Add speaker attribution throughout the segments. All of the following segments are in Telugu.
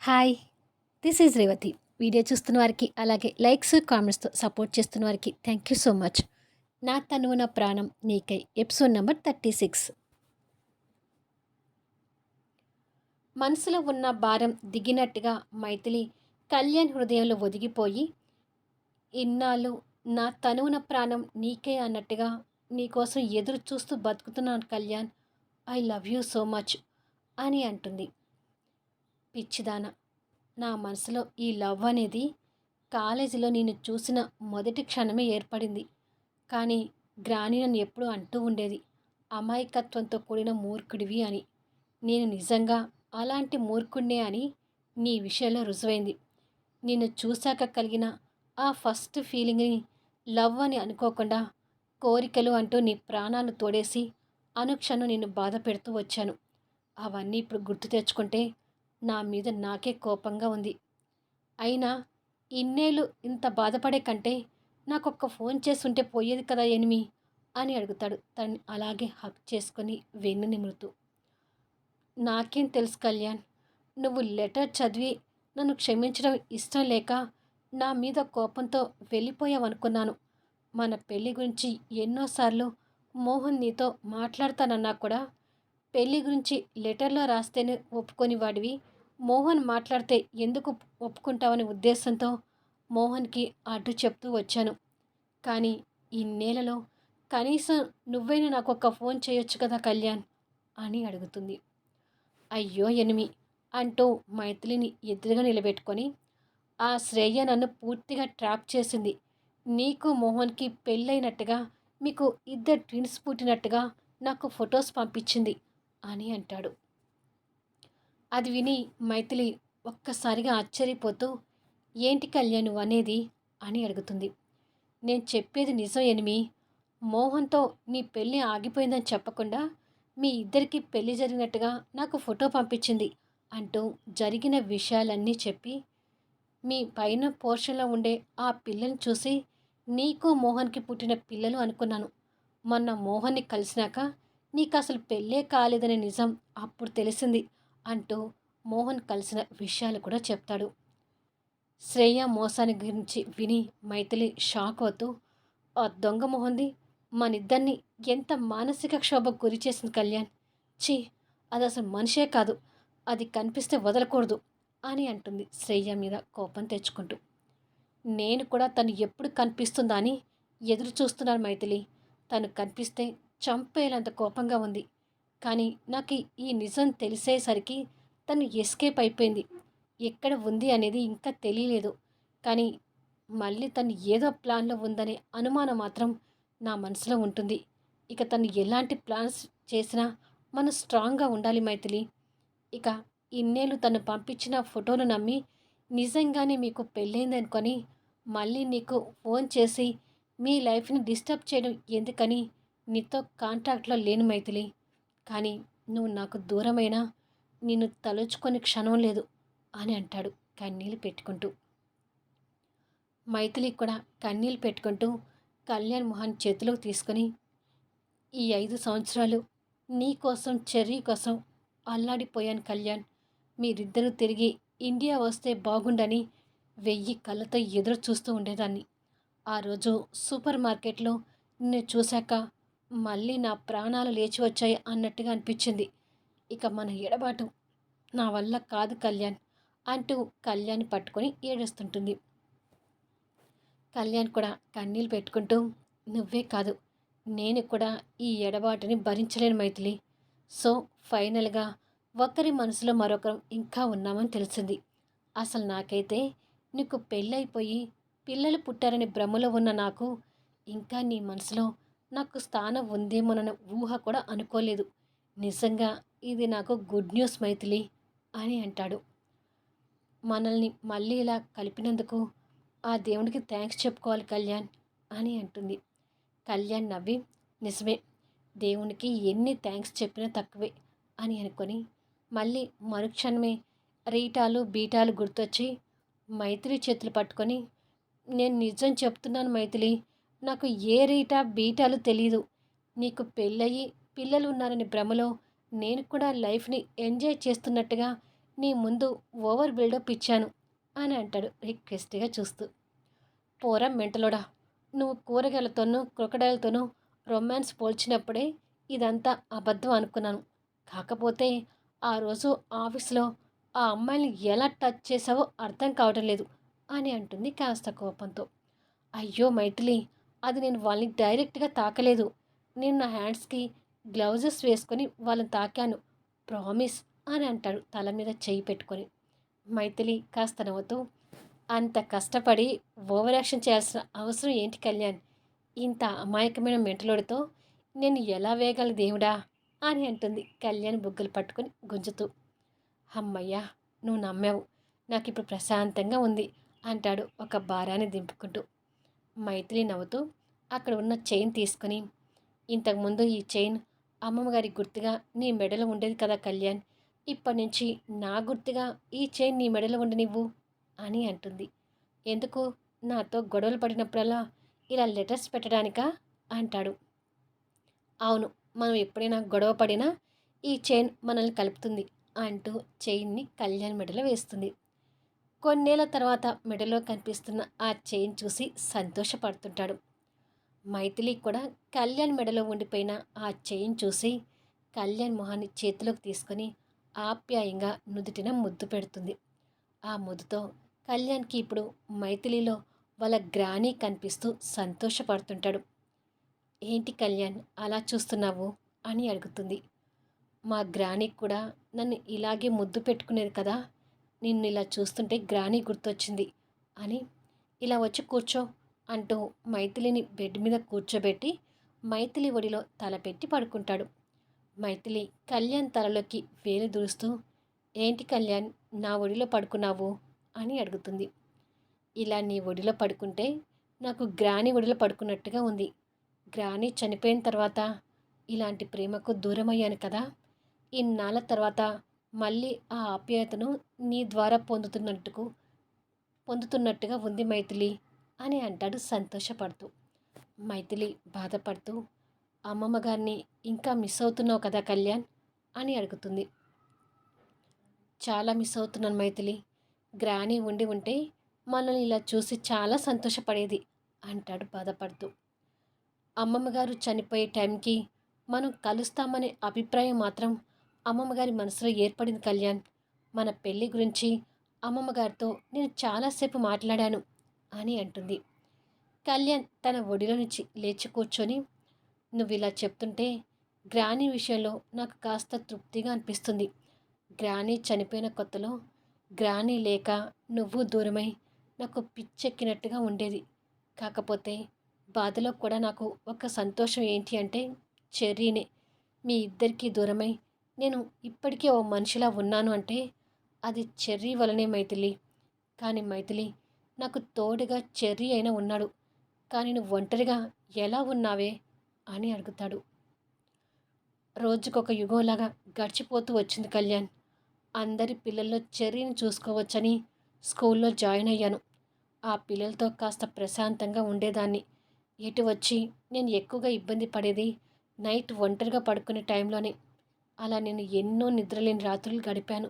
Speaker 1: Hi! This is Revathi. Video చూస్తున్న వారికి, అలాగే లైక్స్, కామెంట్స్‌తో సపోర్ట్ చేస్తున్న వారికి థ్యాంక్ యూ సో మచ్. 'నా తనువు నా ప్రాణం నీకై' ఎపిసోడ్ నంబర్ 36. మనసులో ఉన్న భారం దిగినట్టుగా మైథిలి కళ్యాణ్ హృదయంలో ఒదిగిపోయి, ఇన్నాళ్ళు నా తనువు నా ప్రాణం నీకే అన్నట్టుగా నీకోసం ఎదురు చూస్తూ బతుకుతున్నాను Kalyan. I love you so much అని అంటుంది. పిచ్చిదానా! నా మనసులో ఈ లవ్ అనేది కాలేజీలో నిన్ను చూసిన మొదటి క్షణమే ఏర్పడింది. కానీ గ్రాని నన్ను ఎప్పుడూ అంటూ ఉండేది, అమాయకత్వంతో కూడిన మూర్ఖుడివి అని. నేను నిజంగా అలాంటి మూర్ఖుడినే అని నీ విషయంలో రుజువైంది. నిన్ను చూశాక కలిగిన ఆ ఫస్ట్ ఫీలింగ్ని లవ్ అని అనుకోకుండా కోరికలు అంటూ నీ ప్రాణాలు తోడేసి అనుక్షణం నిన్ను బాధ పెడుతూ వచ్చాను. అవన్నీ ఇప్పుడు గుర్తు తెచ్చుకుంటే నా మీద నాకే కోపంగా ఉంది. అయినా ఇన్నేళ్ళు ఇంత బాధపడే కంటే నాకొక్క ఫోన్ చేసుంటే పోయేది కదా ఎనిమి అని అడుగుతాడు తనని అలాగే హక్ చేసుకొని వెన్ను నిమురుతూ. నాకేం తెలుసు కళ్యాణ్, నువ్వు లెటర్ చదివి నన్ను క్షమించడం ఇష్టం లేక నా మీద కోపంతో వెళ్ళిపోయావనుకున్నాను. మన పెళ్లి గురించి ఎన్నోసార్లు మోహన్ నీతో మాట్లాడతానన్నా కూడా పెళ్లి గురించి లెటర్లో రాస్తేనే ఒప్పుకొని వాడివి, మోహన్ మాట్లాడితే ఎందుకు ఒప్పుకుంటావనే ఉద్దేశంతో మోహన్కి అడ్డు చెప్తూ వచ్చాను. కానీ ఇన్నేళ్లలో కనీసం నువ్వైనా నాకు ఒక ఫోన్ చేయొచ్చు కదా కళ్యాణ్ అని అడుగుతుంది. అయ్యో ఎనిమి అంటూ మైథిలిని ఎదురుగా నిలబెట్టుకొని, ఆ శ్రేయ నన్ను పూర్తిగా ట్రాప్ చేసింది. నీకు మోహన్కి పెళ్ళైనట్టుగా, మీకు ఇద్దరు ట్విన్స్ పుట్టినట్టుగా నాకు ఫొటోస్ పంపించింది అని అంటాడు. అది విని మైథిలి ఒక్కసారిగా ఆశ్చర్యపోతూ, ఏంటి కళ్యాణ్ నువ్వు అనేది అని అడుగుతుంది. నేను చెప్పేది నిజం ఎనిమి. మోహన్తో నీ పెళ్ళి ఆగిపోయిందని చెప్పకుండా మీ ఇద్దరికి పెళ్లి జరిగినట్టుగా నాకు ఫోటో పంపించింది అంటూ జరిగిన విషయాలన్నీ చెప్పి, మీ పైన పోర్షన్లో ఉండే ఆ పిల్లని చూసి నీకు మోహన్కి పుట్టిన పిల్లలు అనుకున్నాను. మొన్న మోహన్ని కలిసినాక నీకు అసలు పెళ్ళే కాలేదనే నిజం అప్పుడు తెలిసింది అంటూ మోహన్ కలిసిన విషయాలు కూడా చెప్తాడు. శ్రేయ మోసాన్ని గురించి విని మైథిలి షాక్ అవుతూ, ఆ దొంగ మొహంది మనిద్దరిని ఎంత మానసిక క్షోభకు గురి చేసింది కళ్యాణ్. ఛీ, అది అసలు మనిషే కాదు, అది కనిపిస్తే వదలకూడదు అని అంటుంది శ్రేయ మీద కోపం తెచ్చుకుంటూ. నేను కూడా తను ఎప్పుడు కనిపిస్తుందా అని ఎదురు చూస్తున్నాను మైథిలి. తను కనిపిస్తే చంపేయాలంత కోపంగా ఉంది. కానీ నాకు ఈ నిజం తెలిసేసరికి తను ఎస్కేప్ అయిపోయింది. ఎక్కడ ఉంది అనేది ఇంకా తెలియలేదు. కానీ మళ్ళీ తను ఏదో ప్లాన్లో ఉందనే అనుమానం మాత్రం నా మనసులో ఉంటుంది. ఇక తను ఎలాంటి ప్లాన్స్ చేసినా మనం స్ట్రాంగ్గా ఉండాలి మైథిలి. ఇక ఇన్నేళ్ళు తను పంపించిన ఫోటోను నమ్మి నిజంగానే మీకు పెళ్ళైందనుకొని మళ్ళీ నీకు ఫోన్ చేసి మీ లైఫ్ని డిస్టర్బ్ చేయడం ఎందుకని నీతో కాంటాక్ట్లో లేను మైథిలి. కానీ నువ్వు నాకు దూరమైనా నిన్ను తలుచుకొని క్షణం లేదు అని అంటాడు కన్నీళ్ళు పెట్టుకుంటూ. మైథిలి కూడా కన్నీళ్ళు పెట్టుకుంటూ కళ్యాణ్ మొహన్ చేతిలోకి తీసుకొని, ఈ 5 సంవత్సరాలు నీ కోసం చెర్రీ కోసం అల్లాడిపోయాను కళ్యాణ్. మీరిద్దరూ తిరిగి ఇండియా వస్తే బాగుండని 1000 కళ్ళతో ఎదురు చూస్తూ ఉండేదాన్ని. ఆ రోజు సూపర్ మార్కెట్లో నిన్ను చూశాక మళ్ళీ నా ప్రాణాలు లేచి వచ్చాయి అన్నట్టుగా అనిపించింది. ఇక మన ఎడబాటు నా వల్ల కాదు కళ్యాణ్ అంటూ కళ్యాణ్ పట్టుకొని ఏడుస్తుంటుంది. కళ్యాణ్ కూడా కన్నీళ్ళు పెట్టుకుంటూ, నువ్వే కాదు నేను కూడా ఈ ఎడబాటుని భరించలేను మైథిలి. సో ఫైనల్గా ఒకరి మనసులో మరొకరు ఇంకా ఉన్నామని తెలిసింది. అసలు నాకైతే నీకు పెళ్ళైపోయి పిల్లలు పుట్టారని భ్రమలో ఉన్న నాకు ఇంకా నీ మనసులో నాకు స్థానం ఉందేమోనన్న ఊహ కూడా అనుకోలేదు. నిజంగా ఇది నాకు గుడ్ న్యూస్ మైథిలి అని అంటాడు. మనల్ని మళ్ళీ ఇలా కలిపినందుకు ఆ దేవునికి థ్యాంక్స్ చెప్పుకోవాలి కళ్యాణ్ అని అంటుంది. కళ్యాణ్ నవ్వి, నిజమే, దేవునికి ఎన్ని థ్యాంక్స్ చెప్పినా తక్కువే అని అనుకొని మళ్ళీ మరుక్షణమే రీటాలు బీటాలు గుర్తొచ్చి మైథిలి చేతులు పట్టుకొని, నేను నిజం చెప్తున్నాను మైథిలి, నాకు ఏ రీటా బీటాలు తెలీదు. నీకు పెళ్ళయి పిల్లలు ఉన్నారని భ్రమలో నేను కూడా లైఫ్ని ఎంజాయ్ చేస్తున్నట్టుగా నీ ముందు ఓవర్ బిల్డప్ ఇచ్చాను అని అంటాడు రిక్వెస్ట్గా చూస్తూ. పోరా మెంటలోడా, నువ్వు కూరగాయలతోనూ క్రొకడైల్తోనూ రొమాన్స్ పోల్చినప్పుడే ఇదంతా అబద్ధం అనుకున్నాను. కాకపోతే ఆ రోజు ఆఫీస్లో ఆ అమ్మాయిని ఎలా టచ్ చేసావో అర్థం కావటం లేదు అని అంటుంది కాస్త కోపంతో. అయ్యో మైథిలి, అది నేను వాళ్ళని డైరెక్ట్గా తాకలేదు. నేను నా హ్యాండ్స్కి గ్లౌజెస్ వేసుకొని వాళ్ళని తాకాను, ప్రామిస్ అని అంటాడు తల మీద చెయ్యి పెట్టుకొని. మైథిలి కాస్త నవ్వుతూ, అంత కష్టపడి ఓవర్ యాక్షన్ చేయాల్సిన అవసరం ఏంటి కళ్యాణ్? ఇంత అమాయకమైన మెంటలోడితో నేను ఎలా వేయగల దేవుడా అని అంటుంది కళ్యాణ్ బుగ్గలు పట్టుకొని గుంజుతూ. అమ్మయ్యా, నువ్వు నమ్మావు, నాకు ఇప్పుడు ప్రశాంతంగా ఉంది అంటాడు ఒక భారాన్ని దింపుకుంటూ. మైథిలి నవ్వుతూ అక్కడ ఉన్న చైన్ తీసుకుని, ఇంతకుముందు ఈ చైన్ అమ్మమ్మ గారి గుర్తుగా నీ మెడలో ఉండేది కదా కళ్యాణ్, ఇప్పటి నుంచి నా గుర్తుగా ఈ చైన్ నీ మెడలో ఉండనివ్వు అని అంటుంది. ఎందుకు, నాతో గొడవలు పడినప్పుడల్లా ఇలా లెటర్స్ పెట్టడానికా అంటాడు. అవును, మనం ఎప్పుడైనా గొడవ పడినా ఈ చైన్ మనల్ని కలుపుతుంది అంటూ చైన్ని కళ్యాణ్ మెడలో వేస్తుంది. కొన్నేళ్ల తర్వాత మెడలో కనిపిస్తున్న ఆ చైన్ చూసి సంతోషపడుతుంటాడు. మైథిలి కూడా కళ్యాణ్ మెడలో ఉండిపోయిన ఆ చైన్ చూసి కళ్యాణ్ మొహాన్ని చేతిలోకి తీసుకొని ఆప్యాయంగా నుదుటిన ముద్దు పెడుతుంది. ఆ ముద్దుతో కళ్యాణ్కి ఇప్పుడు మైథిలిలో వాళ్ళ గ్రానీ కనిపిస్తూ సంతోషపడుతుంటాడు. ఏంటి కళ్యాణ్ అలా చూస్తున్నావు అని అడుగుతుంది. మా గ్రానీ కూడా నన్ను ఇలాగే ముద్దు పెట్టుకునేది కదా, నిన్ను ఇలా చూస్తుంటే గ్రానీ గుర్తొచ్చింది అని, ఇలా వచ్చి కూర్చో అంటూ మైథిలిని బెడ్ మీద కూర్చోబెట్టి మైథిలి ఒడిలో తలపెట్టి పడుకుంటాడు. మైథిలి కళ్యాణ్ తలలోకి వేలు దూరుస్తూ, ఏంటి కళ్యాణ్ నా ఒడిలో పడుకున్నావు అని అడుగుతుంది. ఇలా నీ ఒడిలో పడుకుంటే నాకు గ్రానీ ఒడిలో పడుకున్నట్టుగా ఉంది. గ్రానీ చనిపోయిన తర్వాత ఇలాంటి ప్రేమకు దూరమయ్యాను కదా, ఇన్నాళ్ళ తర్వాత మళ్ళీ ఆ ఆప్యాయతను నీ ద్వారా పొందుతున్నట్టుగా ఉంది మైథిలి అని అంటాడు సంతోషపడుతూ. మైథిలి బాధపడుతూ, అమ్మమ్మ గారిని ఇంకా మిస్ అవుతున్నావు కదా కళ్యాణ్ అని అడుగుతుంది. చాలా మిస్ అవుతున్నాను మైథిలి, గ్రానీ ఉండి ఉంటే మనల్ని ఇలా చూసి చాలా సంతోషపడేది అంటాడు బాధపడుతూ. అమ్మమ్మగారు చనిపోయే టైంకి మనం కలుస్తామనే అభిప్రాయం మాత్రం అమ్మమ్మగారి మనసులో ఏర్పడింది కళ్యాణ్. మన పెళ్ళి గురించి అమ్మమ్మగారితో నేను చాలాసేపు మాట్లాడాను అని అంటుంది. కళ్యాణ్ తన ఒడిలో నుంచి లేచి కూర్చొని, నువ్వు ఇలా చెప్తుంటే గ్రానీ విషయంలో నాకు కాస్త తృప్తిగా అనిపిస్తుంది. గ్రానీ చనిపోయిన కొత్తలో గ్రానీ లేక నువ్వు దూరమై నాకు పిచ్చెక్కినట్టుగా ఉండేది. కాకపోతే బాధలో కూడా నాకు ఒక సంతోషం ఏంటి అంటే చెర్రీనే. మీ ఇద్దరికీ దూరమై నేను ఇప్పటికీ ఓ మనిషిలా ఉన్నాను అంటే అది చెర్రీ వలనే మైథిలి. కానీ మైథిలి, నాకు తోడుగా చెర్రీ అయినా ఉన్నాడు, కానీ నువ్వు ఒంటరిగా ఎలా ఉన్నావే అని అడుగుతాడు. రోజుకొక యుగంలాగా గడిచిపోతూ వచ్చింది కళ్యాణ్. అందరి పిల్లల్లో చెర్రీని చూసుకోవచ్చని స్కూల్లో జాయిన్ అయ్యాను. ఆ పిల్లలతో కాస్త ప్రశాంతంగా ఉండేదాన్ని. ఇటు వచ్చి నేను ఎక్కువగా ఇబ్బంది పడేది నైట్ ఒంటరిగా పడుకునే టైంలోనే. అలా నేను ఎన్నో నిద్రలేని రాత్రులు గడిపాను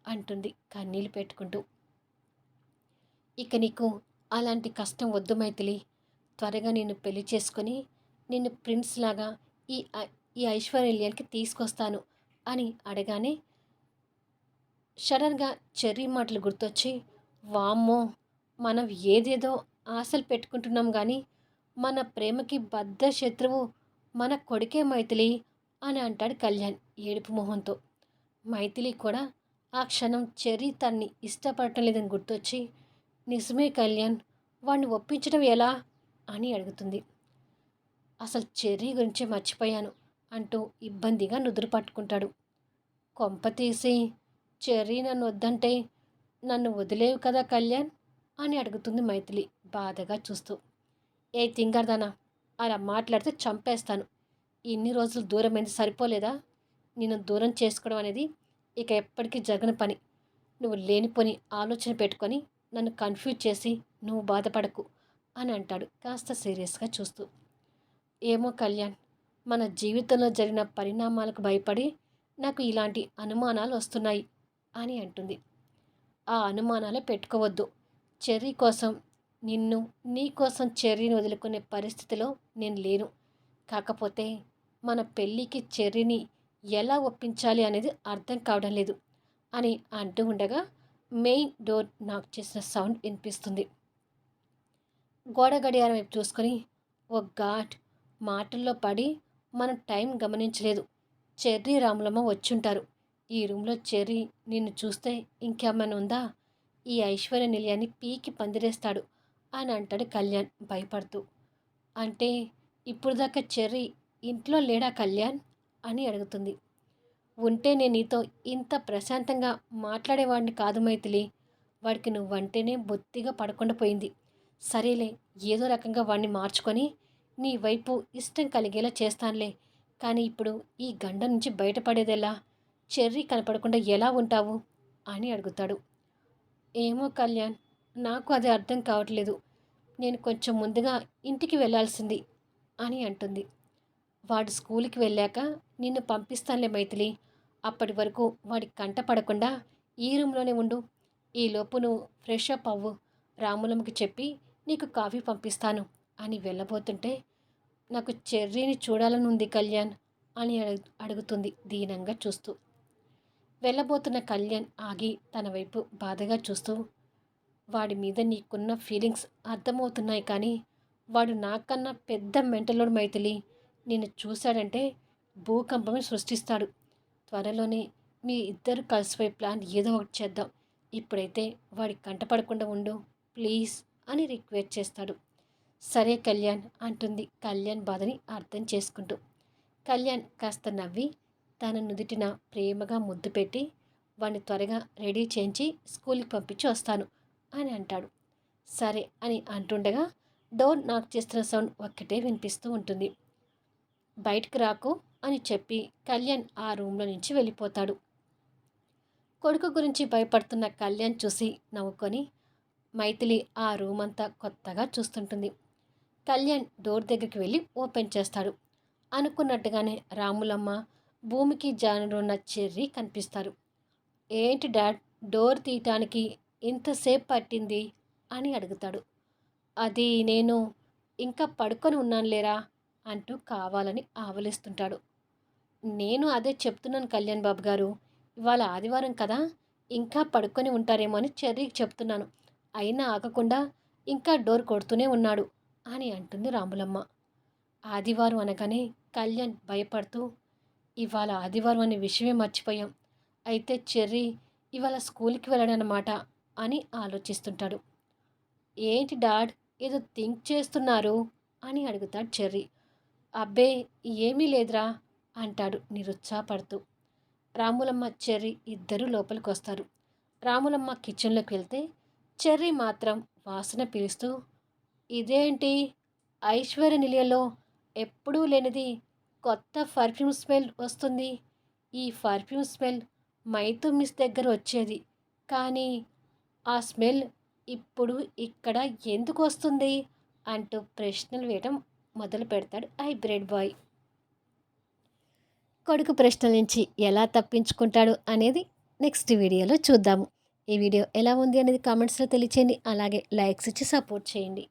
Speaker 1: అంటుంది కన్నీళ్ళు పెట్టుకుంటూ. ఇక నీకు అలాంటి కష్టం వద్దు మైథిలి. త్వరగా నిన్ను పెళ్లి చేసుకొని నిన్ను ప్రిన్స్ లాగా ఈ ఈ ఐశ్వర్యానికి తీసుకొస్తాను అని అడగానే సడన్గా చెర్రీ మాటలు గుర్తొచ్చి, వామ్మో, మనం ఏదేదో ఆశలు పెట్టుకుంటున్నాం కానీ మన ప్రేమకి బద్ధ శత్రువు మన కొడుకే మైథిలి అని అంటాడు కళ్యాణ్ ఏడుపు మొహంతో. మైథిలి కూడా ఆ క్షణం చెర్రీ తన్ని ఇష్టపడటం లేదని గుర్తొచ్చి, నిజమే కళ్యాణ్, వాడిని ఒప్పించడం ఎలా అని అడుగుతుంది. అసలు చెర్రీ గురించి మర్చిపోయాను అంటూ ఇబ్బందిగా నుదురు పట్టుకుంటాడు. కొంప తీసి చెర్రీ నన్ను వద్దంటే నన్ను వదిలేవు కదా కళ్యాణ్ అని అడుగుతుంది మైథిలి బాధగా చూస్తూ. ఏ తింగర్దానా, అలా మాట్లాడితే చంపేస్తాను. ఇన్ని రోజులు దూరమైంది సరిపోలేదా? నిన్ను దూరం చేసుకోవడం అనేది ఇక ఎప్పటికీ జరగని పని. నువ్వు లేనిపోని ఆలోచన పెట్టుకొని నన్ను కన్ఫ్యూజ్ చేసి నువ్వు బాధపడకు అని అంటాడు కాస్త సీరియస్గా చూస్తూ. ఏమో కళ్యాణ్, మన జీవితంలో జరిగిన పరిణామాలకు భయపడి నాకు ఇలాంటి అనుమానాలు వస్తున్నాయి అని అంటుంది. ఆ అనుమానాలే పెట్టుకోవద్దు. చెర్రీ కోసం నిన్ను, నీ కోసం చెర్రీని వదులుకునే పరిస్థితిలో నేను లేను. కాకపోతే మన పెళ్ళికి చెర్రీని ఎలా ఒప్పించాలి అనేది అర్థం కావడం లేదు అని అంటూ ఉండగా మెయిన్ డోర్ నాక్ చేసిన సౌండ్ వినిపిస్తుంది. గోడ గడియారం వైపు చూసుకొని, ఓ గాడ్, మాటల్లో పడి మనం టైం గమనించలేదు. చెర్రీ రాములమ్మ వచ్చుంటారు. ఈ రూమ్లో చెర్రీ నిన్ను చూస్తే ఇంకేమైనా ఉందా? ఈ ఐశ్వర్య నిలయాన్ని పీకి పందిరేస్తాడు అని అంటాడు కళ్యాణ్ భయపడుతూ. అంటే ఇప్పుడు దాకా చెర్రీ ఇంట్లో లేడా కళ్యాణ్ అని అడుగుతుంది. ఉంటే నేను నీతో ఇంత ప్రశాంతంగా మాట్లాడేవాడిని కాదు మైథిలి. వాడికి నువ్వంటేనే బొత్తిగా పడకుండా పోయింది. సరేలే, ఏదో రకంగా వాడిని మార్చుకొని నీ వైపు ఇష్టం కలిగేలా చేస్తానులే. కానీ ఇప్పుడు ఈ గండ నుంచి బయటపడేదెలా? చెర్రీ కనపడకుండా ఎలా ఉంటావు అని అడుగుతాడు. ఏమో కళ్యాణ్, నాకు అది అర్థం కావట్లేదు. నేను కొంచెం ముందుగా ఇంటికి వెళ్ళాల్సింది అని అంటుంది. వాడు స్కూల్కి వెళ్ళాక నిన్ను పంపిస్తానులే మైథిలి. అప్పటి వరకు వాడి కంట పడకుండా ఈ రూమ్లోనే ఉండు. ఈలోపు నువ్వు ఫ్రెష్ అప్ అవ్వు. రాములమ్మకి చెప్పి నీకు కాఫీ పంపిస్తాను అని వెళ్ళబోతుంటే, నాకు చెర్రీని చూడాలని ఉంది కళ్యాణ్ అని అడుగుతుంది దీనంగా చూస్తూ. వెళ్ళబోతున్న కళ్యాణ్ ఆగి తన వైపు బాధగా చూస్తూ, వాడి మీద నీకున్న ఫీలింగ్స్ అర్థమవుతున్నాయి, కానీ వాడు నాకన్నా పెద్ద మెంటలోడు మైథిలి. నిన్ను చూశాడంటే భూకంపమే సృష్టిస్తాడు. త్వరలోనే మీ ఇద్దరు కలిసిపోయే ప్లాన్ ఏదో ఒకటి చేద్దాం. ఇప్పుడైతే వాడి కంటపడకుండా ఉండు ప్లీజ్ అని రిక్వెస్ట్ చేస్తాడు. సరే కళ్యాణ్ అంటుంది కళ్యాణ్ బాధని అర్థం చేసుకుంటూ. కళ్యాణ్ కాస్త నవ్వి తన నుదుటిన ప్రేమగా ముద్దు పెట్టి వాడిని త్వరగా రెడీ చేయించి స్కూల్కి పంపించి వస్తాను అని అంటాడు. సరే అని అంటుండగా డోర్ నాక్ చేస్తున్న సౌండ్ ఒక్కటే వినిపిస్తూ ఉంటుంది. బయటకు రాకు అని చెప్పి కళ్యాణ్ ఆ రూమ్లో నుంచి వెళ్ళిపోతాడు. కొడుకు గురించి భయపడుతున్న కళ్యాణ్ చూసి నవ్వుకొని మైథిలి ఆ రూమ్ అంతా కొత్తగా చూస్తుంటుంది. కళ్యాణ్ డోర్ దగ్గరికి వెళ్ళి ఓపెన్ చేస్తాడు. అనుకున్నట్టుగానే రాములమ్మ, భూమికి జానుడున్న చెర్రీ కనిపిస్తారు. ఏంటి డాడ్, డోర్ తీయటానికి ఇంతసేపు పట్టింది అని అడుగుతాడు. అది నేను ఇంకా పడుకొని ఉన్నాను లేరా అంటూ కావాలని ఆవలిస్తుంటాడు. నేను అదే చెప్తున్నాను కళ్యాణ్ బాబు గారు, ఇవాళ ఆదివారం కదా, ఇంకా పడుకొని ఉంటారేమో అని చెర్రీకి చెప్తున్నాను. అయినా ఆగకుండా ఇంకా డోర్ కొడుతూనే ఉన్నాడు అని అంటుంది రాములమ్మ. ఆదివారం అనగానే కళ్యాణ్ భయపడుతూ, ఇవాళ ఆదివారం అనే విషయమే మర్చిపోయాం. అయితే చెర్రీ ఇవాళ స్కూల్కి వెళ్ళడనమాట అని ఆలోచిస్తుంటాడు. ఏంటి డాడ్, ఏదో థింక్ చేస్తున్నారు అని అడుగుతాడు చెర్రీ. అబ్బే ఏమీ లేదురా అంటాడు నిరుత్సాహపడుతూ. రాములమ్మ, చెర్రీ ఇద్దరూ లోపలికి వస్తారు. రాములమ్మ కిచెన్లోకి వెళ్తే చెర్రీ మాత్రం వాసన పీలుస్తూ, ఇదేంటి, ఐశ్వర్య నిలయంలో ఎప్పుడూ లేనిది కొత్త పర్ఫ్యూమ్ స్మెల్ వస్తుంది. ఈ పర్ఫ్యూమ్ స్మెల్ మైతూ మిస్ దగ్గర వచ్చేది, కానీ ఆ స్మెల్ ఇప్పుడు ఇక్కడ ఎందుకు వస్తుంది అంటూ ప్రశ్నలు వేయటం మొదలు పెడతాడు హైబ్రిడ్ బాయ్. కొడుకు ప్రశ్నల నుంచి ఎలా తప్పించుకుంటాడు అనేది నెక్స్ట్ వీడియోలో చూద్దాము. ఈ వీడియో ఎలా ఉంది అనేది కామెంట్స్లో తెలియచేయండి. అలాగే లైక్స్ ఇచ్చి సపోర్ట్ చేయండి.